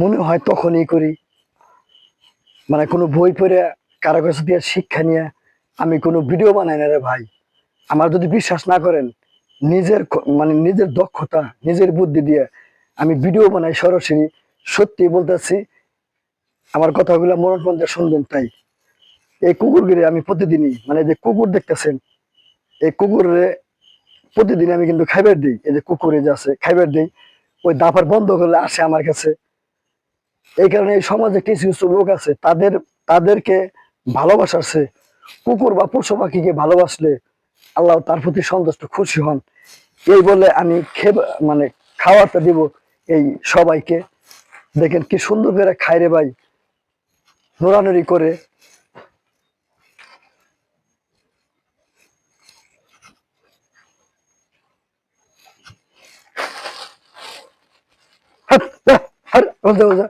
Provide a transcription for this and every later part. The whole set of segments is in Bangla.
মনে হয় তখনই করি, মানে কোনো বই পড়ে কারো কাছে দিয়ে শিক্ষা নিয়ে আমি কোনো ভিডিও বানাই না রে ভাই। আমার যদি বিশ্বাস না করেন, মানে নিজের দক্ষতা, নিজের বুদ্ধি দিয়ে আমি ভিডিও বানাই সরাসরি। সত্যি বলতেছি, আমার কথাগুলো মনে মধ্যে শুনবেন। তাই এই কুকুরগুলি আমি প্রতিদিনই, মানে যে কুকুর দেখতেছেন, এই কুকুরে প্রতিদিন আমি কিন্তু খাইবার দিই। এই যে কুকুরে যে আছে খাইবার দিই, ওই দাফার বন্ধ করলে আসে আমার কাছে। এই কারণে এই সমাজে কিছু কিছু লোক আছে, তাদেরকে ভালোবাসার চেয়ে কুকুর বা পশু পাখিকে ভালোবাসলে আল্লাহ তার প্রতি সন্তুষ্ট, খুশি হন। এই বলে আমি মানে খাওয়াতে দিব এই সবাইকে। দেখেন কি সুন্দর করে খায় রে ভাই, নোড়ানুড়ি করে। হাট, হাট, হাট, বলতে বলতে।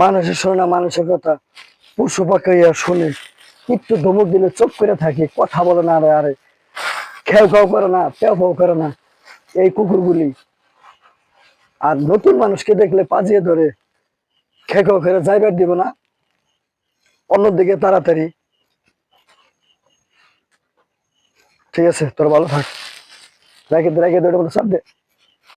মানুষের শোনে না মানুষের কথা, পশু পাখি শুনে। একটু ধমক দিলে চোখ করে থাকে, কথা বলে না। আরে আরে খেউ খাও করে না, পেও পাও করে না এই কুকুরগুলি। আর নতুন মানুষকে দেখলে পাজিয়ে ধরে, খেকো করে যাইবার দিব না, অন্যদিকে তাড়াতাড়ি। ঠিক আছে, তোর ভালো থাক। রেখে দে, রেখে দে, ওটা বলে চাপ দে।